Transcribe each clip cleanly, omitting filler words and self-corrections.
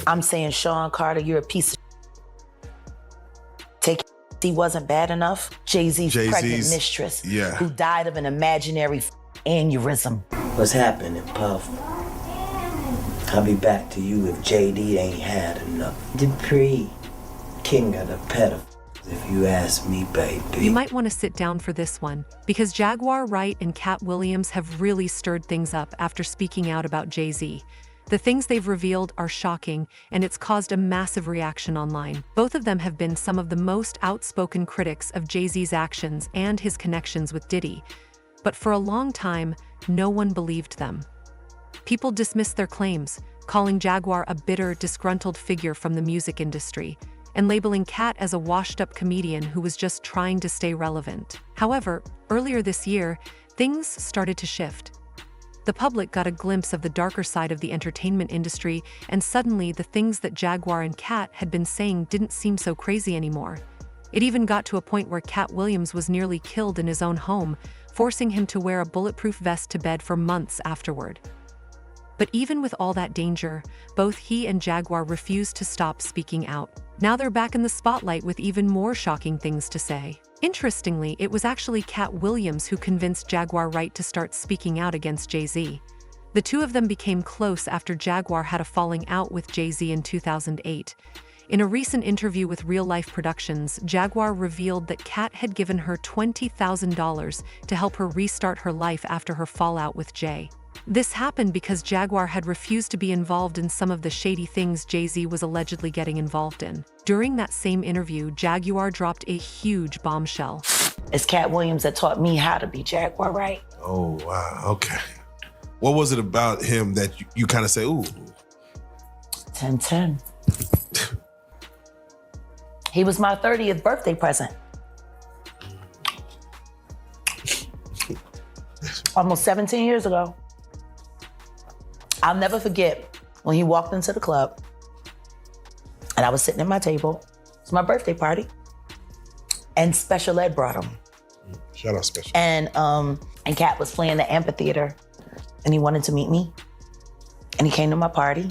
I'm saying, Sean Carter, you're a piece of take. He wasn't bad enough. Jay-Z's pregnant mistress, who died of an imaginary aneurysm. What's happening, Puff? I'll be back to you if JD ain't had enough. Dupree, king of the pedophiles, if you ask me, baby. You might want to sit down for this one, because Jaguar Wright and Katt Williams have really stirred things up after speaking out about Jay-Z. The things they've revealed are shocking, and it's caused a massive reaction online. Both of them have been some of the most outspoken critics of Jay-Z's actions and his connections with Diddy. But for a long time, no one believed them. People dismissed their claims, calling Jaguar a bitter, disgruntled figure from the music industry, and labeling Katt as a washed-up comedian who was just trying to stay relevant. However, earlier this year, things started to shift. The public got a glimpse of the darker side of the entertainment industry, and suddenly the things that Jaguar and Katt had been saying didn't seem so crazy anymore. It even got to a point where Katt Williams was nearly killed in his own home, forcing him to wear a bulletproof vest to bed for months afterward. But even with all that danger, both he and Jaguar refused to stop speaking out. Now they're back in the spotlight with even more shocking things to say. Interestingly, it was actually Katt Williams who convinced Jaguar Wright to start speaking out against Jay-Z. The two of them became close after Jaguar had a falling out with Jay-Z in 2008. In a recent interview with Real Life Productions, Jaguar revealed that Katt had given her $20,000 to help her restart her life after her fallout with Jay. This happened because Jaguar had refused to be involved in some of the shady things Jay-Z was allegedly getting involved in. During that same interview, Jaguar dropped a huge bombshell. It's Katt Williams that taught me how to be Jaguar Wright. Oh, wow, okay. What was it about him that you kind of say, ooh? 10-10. He was my 30th birthday present. Almost 17 years ago. I'll never forget when he walked into the club and I was sitting at my table. It's my birthday party. And Special Ed brought him. Shout out Special. And Katt was playing the amphitheater and he wanted to meet me. And he came to my party,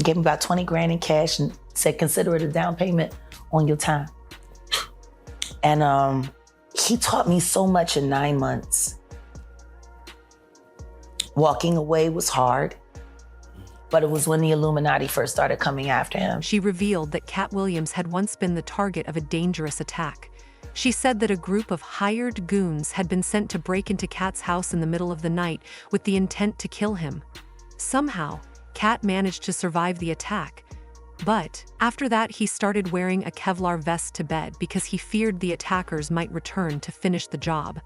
gave me about 20 grand in cash and said, consider it a down payment on your time. And he taught me so much in 9 months. Walking away was hard, but it was when the Illuminati first started coming after him. She revealed that Katt Williams had once been the target of a dangerous attack. She said that a group of hired goons had been sent to break into Katt's house in the middle of the night with the intent to kill him. Somehow, Katt managed to survive the attack. But after that, he started wearing a Kevlar vest to bed because he feared the attackers might return to finish the job.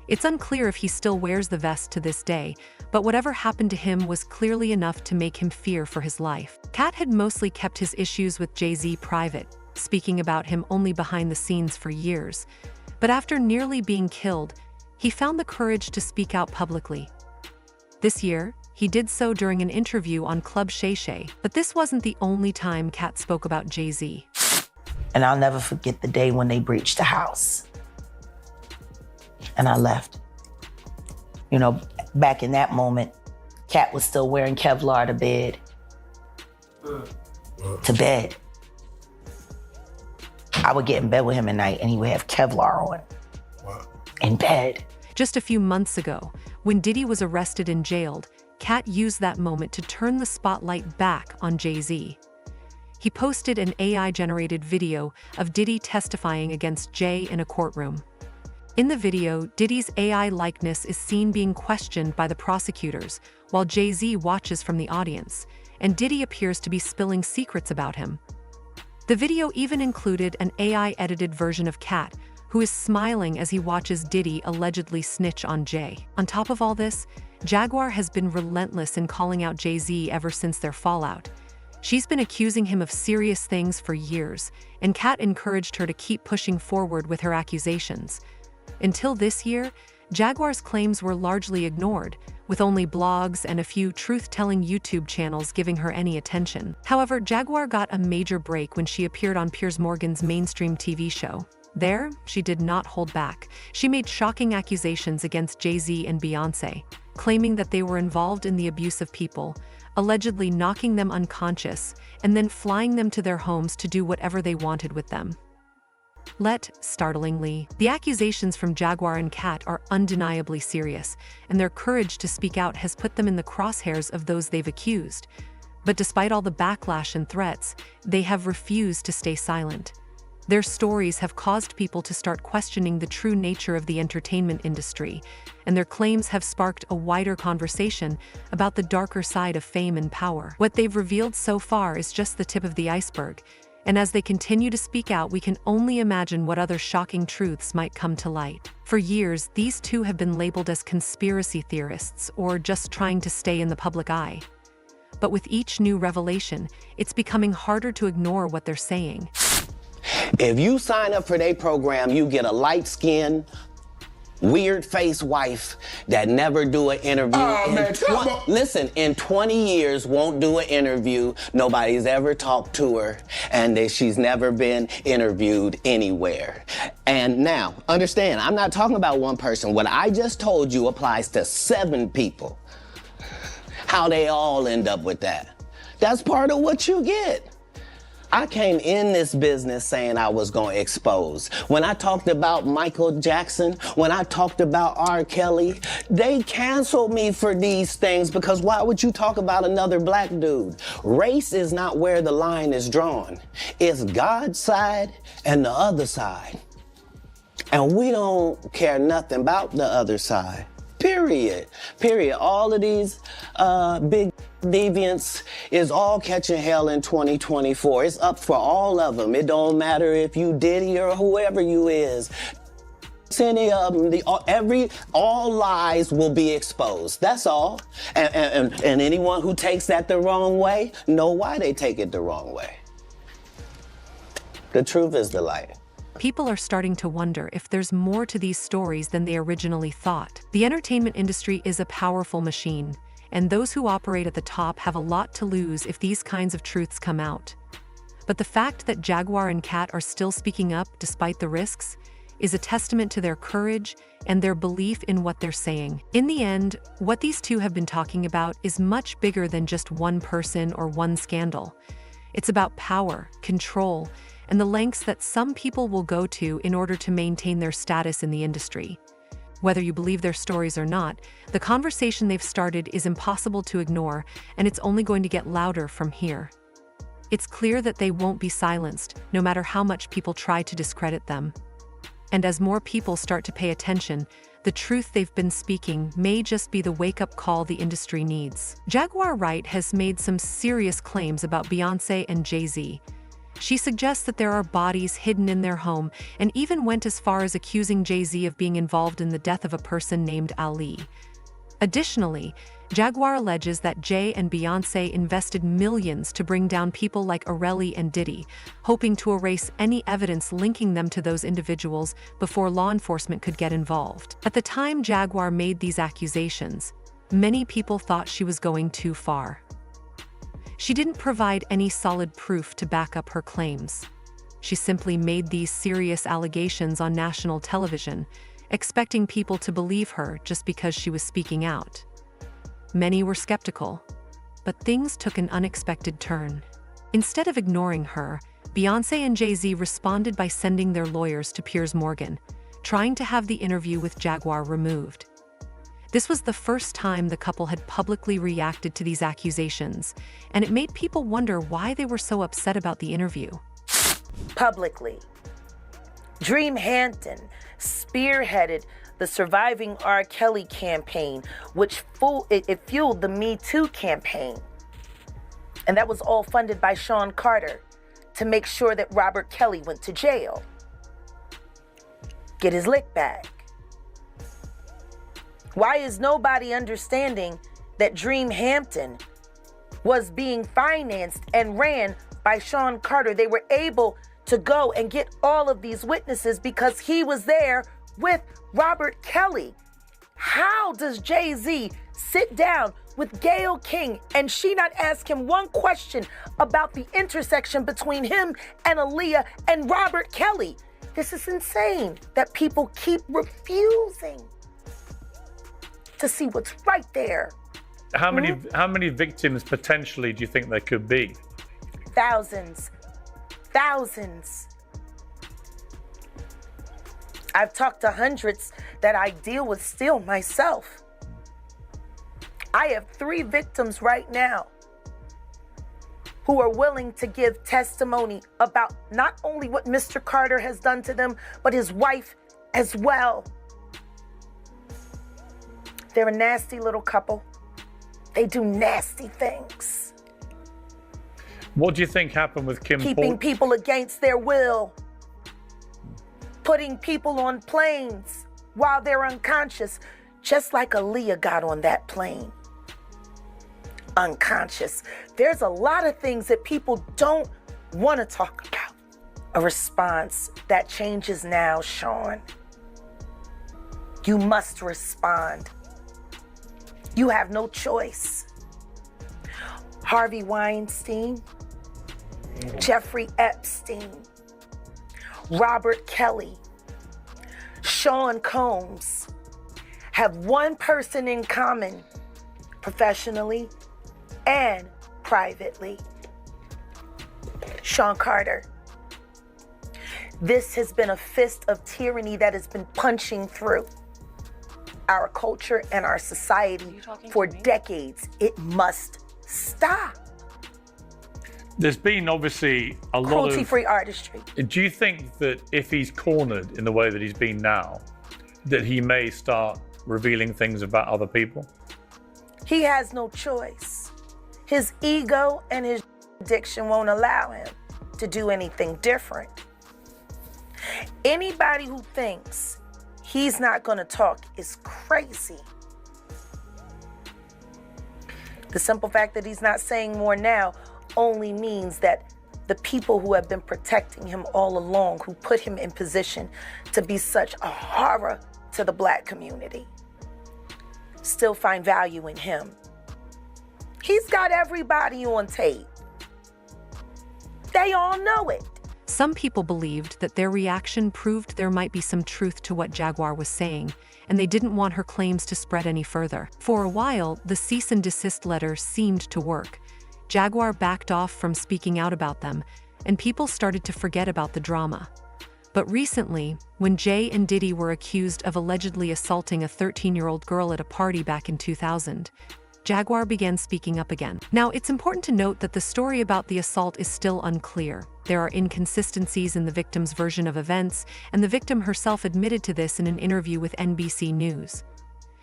It's unclear if he still wears the vest to this day, but whatever happened to him was clearly enough to make him fear for his life. Katt had mostly kept his issues with Jay-Z private, speaking about him only behind the scenes for years. But after nearly being killed, he found the courage to speak out publicly. This year, he did so during an interview on Club Shay Shay. But this wasn't the only time Katt spoke about Jay-Z. And I'll never forget the day when they breached the house. And I left. You know, back in that moment, Katt was still wearing Kevlar to bed. To bed. I would get in bed with him at night and he would have Kevlar on. Wow. In bed. Just a few months ago, when Diddy was arrested and jailed, Katt used that moment to turn the spotlight back on Jay-Z. He posted an AI-generated video of Diddy testifying against Jay in a courtroom. In the video, Diddy's AI likeness is seen being questioned by the prosecutors, while Jay-Z watches from the audience, and Diddy appears to be spilling secrets about him. The video even included an AI-edited version of Katt, who is smiling as he watches Diddy allegedly snitch on Jay. On top of all this, Jaguar has been relentless in calling out Jay-Z ever since their fallout. She's been accusing him of serious things for years, and Katt encouraged her to keep pushing forward with her accusations. Until this year, Jaguar's claims were largely ignored, with only blogs and a few truth-telling YouTube channels giving her any attention. However, Jaguar got a major break when she appeared on Piers Morgan's mainstream TV show. There, she did not hold back. She made shocking accusations against Jay-Z and Beyoncé, claiming that they were involved in the abuse of people, allegedly knocking them unconscious and then flying them to their homes to do whatever they wanted with them. Startlingly, the accusations from Jaguar and Katt are undeniably serious, and their courage to speak out has put them in the crosshairs of those they've accused. But despite all the backlash and threats, they have refused to stay silent. Their stories have caused people to start questioning the true nature of the entertainment industry, and their claims have sparked a wider conversation about the darker side of fame and power. What they've revealed so far is just the tip of the iceberg, and as they continue to speak out, we can only imagine what other shocking truths might come to light. For years, these two have been labeled as conspiracy theorists or just trying to stay in the public eye. But with each new revelation, it's becoming harder to ignore what they're saying. If you sign up for their program, you get a light-skinned, weird-faced wife that never do an interview. Listen, in 20 years, won't do an interview. Nobody's ever talked to her, and she's never been interviewed anywhere. And now, understand, I'm not talking about one person. What I just told you applies to 7 people. How they all end up with that. That's part of what you get. I came in this business saying I was going to expose. When I talked about Michael Jackson, when I talked about R. Kelly, they canceled me for these things because why would you talk about another black dude? Race is not where the line is drawn. It's God's side and the other side. And we don't care nothing about the other side. Period. All of these big deviants is all catching hell in 2024. It's up for all of them. It don't matter if you Diddy or whoever you is. Any of them, all lies will be exposed. That's all. And anyone who takes that the wrong way, know why they take it the wrong way. The truth is the light. People are starting to wonder if there's more to these stories than they originally thought. The entertainment industry is a powerful machine, and those who operate at the top have a lot to lose if these kinds of truths come out. But the fact that Jaguar and Katt are still speaking up despite the risks is a testament to their courage and their belief in what they're saying. In the end, what these two have been talking about is much bigger than just one person or one scandal. It's about power, control, and the lengths that some people will go to in order to maintain their status in the industry. Whether you believe their stories or not, the conversation they've started is impossible to ignore, and it's only going to get louder from here. It's clear that they won't be silenced, no matter how much people try to discredit them. And as more people start to pay attention, the truth they've been speaking may just be the wake-up call the industry needs. Jaguar Wright has made some serious claims about Beyoncé and Jay-Z. She suggests that there are bodies hidden in their home and even went as far as accusing Jay-Z of being involved in the death of a person named Ali. Additionally, Jaguar alleges that Jay and Beyoncé invested millions to bring down people like Areli and Diddy, hoping to erase any evidence linking them to those individuals before law enforcement could get involved. At the time Jaguar made these accusations, many people thought she was going too far. She didn't provide any solid proof to back up her claims. She simply made these serious allegations on national television, expecting people to believe her just because she was speaking out. Many were skeptical, but things took an unexpected turn. Instead of ignoring her, Beyoncé and Jay-Z responded by sending their lawyers to Piers Morgan, trying to have the interview with Jaguar removed. This was the first time the couple had publicly reacted to these accusations, and it made people wonder why they were so upset about the interview. Publicly, Dream Hampton spearheaded the Surviving R. Kelly campaign, which fueled the Me Too campaign. And that was all funded by Sean Carter to make sure that Robert Kelly went to jail. Get his lick back. Why is nobody understanding that Dream Hampton was being financed and ran by Sean Carter? They were able to go and get all of these witnesses because he was there with Robert Kelly. How does Jay-Z sit down with Gayle King and she not ask him one question about the intersection between him and Aaliyah and Robert Kelly? This is insane that people keep refusing to see what's right there How many victims potentially do you think there could be? Thousands. Thousands. I've talked to hundreds that I deal with still myself. I have 3 victims right now who are willing to give testimony about not only what Mr. Carter has done to them, but his wife as well. They're a nasty little couple. They do nasty things. What do you think happened with Kim Keeping people against their will. Putting people on planes while they're unconscious, just like Aaliyah got on that plane. Unconscious. There's a lot of things that people don't want to talk about. A response that changes now, Sean. You must respond. You have no choice. Harvey Weinstein, Jeffrey Epstein, Robert Kelly, Sean Combs have one person in common, professionally and privately. Sean Carter. This has been a fist of tyranny that has been punching through our culture and our society for decades. It must stop. There's been obviously a lot of cruelty-free artistry. Do you think that if he's cornered in the way that he's been now, that he may start revealing things about other people? He has no choice. His ego and his addiction won't allow him to do anything different. Anybody who thinks he's not going to talk is crazy. The simple fact that he's not saying more now only means that the people who have been protecting him all along, who put him in position to be such a horror to the Black community, still find value in him. He's got everybody on tape. They all know it. Some people believed that their reaction proved there might be some truth to what Jaguar was saying, and they didn't want her claims to spread any further. For a while, the cease and desist letter seemed to work. Jaguar backed off from speaking out about them, and people started to forget about the drama. But recently, when Jay and Diddy were accused of allegedly assaulting a 13-year-old girl at a party back in 2000, Jaguar began speaking up again. Now, it's important to note that the story about the assault is still unclear. There are inconsistencies in the victim's version of events, and the victim herself admitted to this in an interview with NBC News.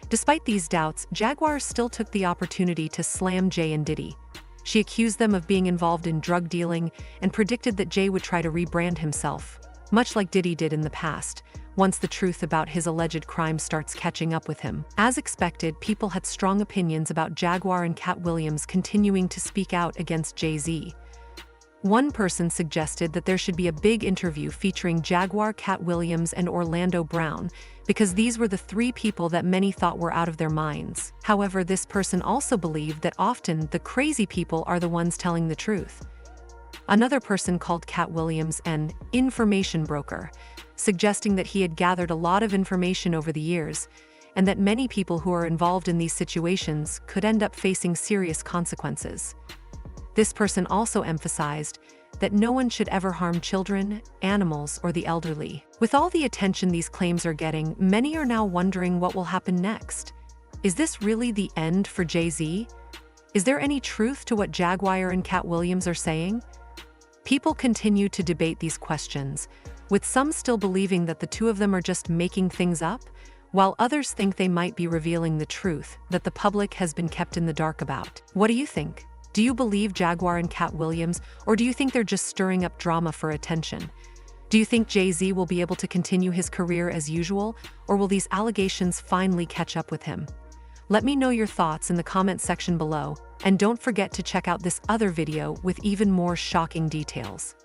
Despite these doubts, Jaguar still took the opportunity to slam Jay and Diddy. She accused them of being involved in drug dealing and predicted that Jay would try to rebrand himself, much like Diddy did in the past, once the truth about his alleged crime starts catching up with him. As expected, people had strong opinions about Jaguar and Katt Williams continuing to speak out against Jay-Z. One person suggested that there should be a big interview featuring Jaguar, Katt Williams, and Orlando Brown, because these were the 3 people that many thought were out of their minds. However, this person also believed that often the crazy people are the ones telling the truth. Another person called Katt Williams an information broker, suggesting that he had gathered a lot of information over the years, and that many people who are involved in these situations could end up facing serious consequences. This person also emphasized that no one should ever harm children, animals, or the elderly. With all the attention these claims are getting, many are now wondering what will happen next. Is this really the end for Jay-Z? Is there any truth to what Jaguar and Katt Williams are saying? People continue to debate these questions, with some still believing that the 2 of them are just making things up, while others think they might be revealing the truth that the public has been kept in the dark about. What do you think? Do you believe Jaguar and Katt Williams, or do you think they're just stirring up drama for attention? Do you think Jay-Z will be able to continue his career as usual, or will these allegations finally catch up with him? Let me know your thoughts in the comment section below, and don't forget to check out this other video with even more shocking details.